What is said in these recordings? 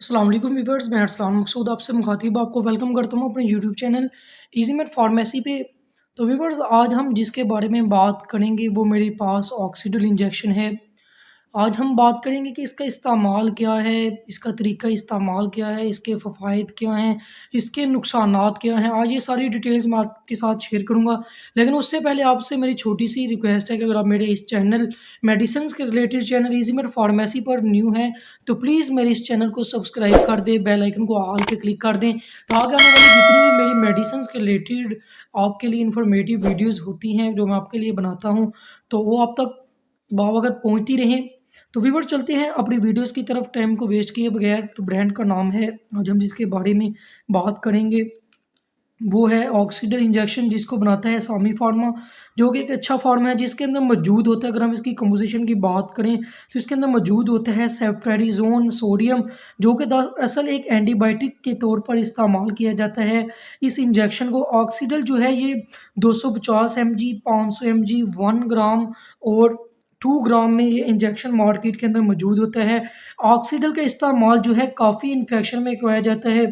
अस्सलाम वालेकुम व्यूअर्स, मैं अरसलान मकसूद आपसे मुखातिब आपको वेलकम करता हूँ अपने YouTube channel easy made pharmacy पे। तो व्यूअर्स, आज हम जिसके बारे में बात करेंगे वो मेरे पास ऑक्सीडल इंजेक्शन है। आज हम बात करेंगे कि इसका इस्तेमाल क्या है, इसका तरीका इस्तेमाल क्या है, इसके फ़वाइद क्या हैं, इसके नुकसानात क्या हैं। आज ये सारी डिटेल्स मैं आपके साथ शेयर करूँगा। लेकिन उससे पहले आपसे मेरी छोटी-सी रिक्वेस्ट है कि अगर आप मेरे इस चैनल मेडिसिन्स के related channel easy made pharmacy पर न्यू हैं, तो प्लीज़ मेरे इस चैनल को सब्सक्राइब कर दें, बेल आइकन को ऑल पे क्लिक कर दें, ताकि आने वाली जितनी भी मेरी मेडिसिन्स के रिलेटेड आपके लिए इन्फॉर्मेटिव वीडियोज़ होती हैं, जो मैं आपके लिए बनाता हूँ, तो वो आप तक बावक़्त पहुँचती रहें। तो व्यूअर्स, चलते हैं अपनी वीडियोज़ की तरफ टाइम को वेस्ट किए बगैर। तो ब्रांड का नाम है, आज हम जिसके बारे में बात करेंगे वो है ऑक्सीडल इंजेक्शन, जिसको बनाता है सामी फार्मा, जो कि एक अच्छा फार्मा है जिसके अंदर मौजूद होता है। अगर हम इसकी कंपोजिशन की बात करें तो इसके अंदर मौजूद होता है सेफ्ट्रेडिज़ोन सोडियम, जो कि दरअसल एक एंटीबायोटिक के तौर पर इस्तेमाल किया जाता है। इस इंजेक्शन को ऑक्सीडल जो है ये 250 mg, 500 mg, 1 ग्राम और 2 ग्राम में ये इंजेक्शन मार्केट के अंदर मौजूद होता है। ऑक्सीडल का इस्तेमाल जो है काफ़ी इन्फेक्शन में करवाया जाता है।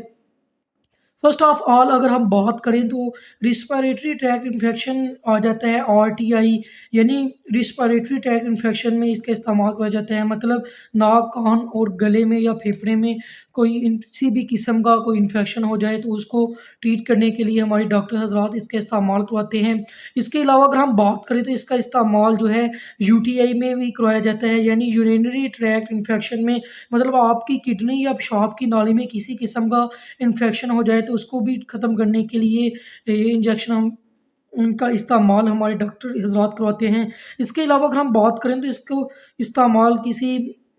फर्स्ट ऑफ ऑल अगर हम बात करें तो रिस्पायरेटरी ट्रैक्ट इन्फेक्शन आ जाता है, आरटीआई, यानी रिस्पायरेटरी ट्रैक्ट इन्फेक्शन में इसका इस्तेमाल किया जाता है। मतलब नाक, कान और गले में या फेफड़े में कोई किसी भी किस्म का कोई इन्फेक्शन हो जाए तो उसको ट्रीट करने के लिए हमारे डॉक्टर हजरात इसका इस्तेमाल करवाते हैं। इसके अलावा अगर हम बात करें तो इसका इस्तेमाल जो है यूटीआई में भी करवाया जाता है, यानी यूरिनरी ट्रैक्ट इन्फेक्शन में। मतलब आपकी किडनी या पेशाब की नाली में किसी किस्म का इन्फेक्शन हो जाए तो उसको भी ख़त्म करने के लिए ये इंजेक्शन हम उनका इस्तेमाल हमारे डॉक्टर हज़रात करवाते हैं। इसके अलावा अगर हम बात करें तो इसको इस्तेमाल किसी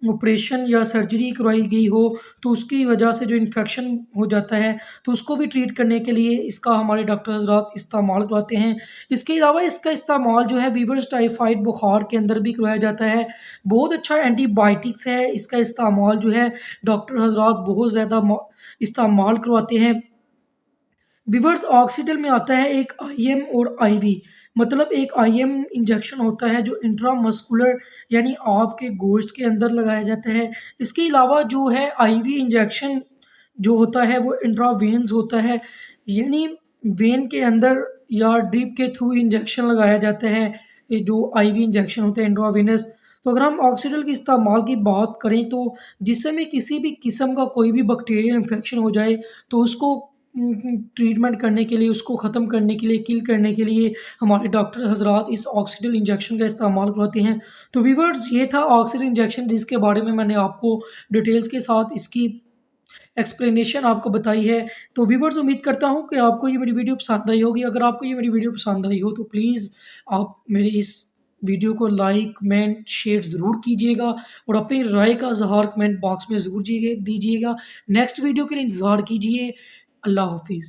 ऑपरेशन या सर्जरी करवाई गई हो तो उसकी वजह से जो इन्फेक्शन हो जाता है तो उसको भी ट्रीट करने के लिए इसका हमारे डॉक्टर हज़रात इस्तेमाल करवाते हैं। इसके अलावा इसका इस्तेमाल जो है वीवर्स टाइफाइड बुखार के अंदर भी करवाया जाता है। बहुत अच्छा एंटीबायोटिक्स है। इसका इस्तेमाल जो है डॉक्टर हज़रात बहुत ज़्यादा इस्तेमाल करवाते हैं। विवर्स, ऑक्सीडल में आता है एक आईएम और आईवी। मतलब एक आईएम इंजेक्शन होता है जो इंट्रामस्कुलर, यानी आपके गोश्त के अंदर लगाया जाता है। इसके अलावा जो है आईवी इंजेक्शन जो होता है वो इंट्रावेन्स होता है, यानी वेन के अंदर या ड्रिप के थ्रू इंजेक्शन लगाया जाता है। ये जो आईवी इंजेक्शन होता है इंट्रावेनस। तो अगर हम ऑक्सीडल के इस्तेमाल की बात करें तो जिसमें किसी भी किस्म का कोई भी बैक्टीरियल इन्फेक्शन हो जाए तो उसको ट्रीटमेंट करने के लिए, उसको ख़त्म करने के लिए, किल करने के लिए हमारे डॉक्टर हज़रात इस ऑक्सीडल इंजेक्शन का इस्तेमाल करवाते हैं। तो व्यूअर्स, ये था ऑक्सीडल इंजेक्शन जिसके बारे में मैंने आपको डिटेल्स के साथ इसकी एक्सप्लेनेशन आपको बताई है। तो व्यूअर्स, उम्मीद करता हूँ कि आपको ये मेरी वीडियो पसंद आई होगी। अगर आपको ये मेरी वीडियो पसंद आई हो तो प्लीज़ आप मेरी इस वीडियो को लाइक, कमेंट, शेयर ज़रूर कीजिएगा और अपनी राय का इज़हार कमेंट बॉक्स में ज़रूर दीजिएगा। नेक्स्ट वीडियो के लिए इंतज़ार कीजिए। अल्लाह हाफ़िज़।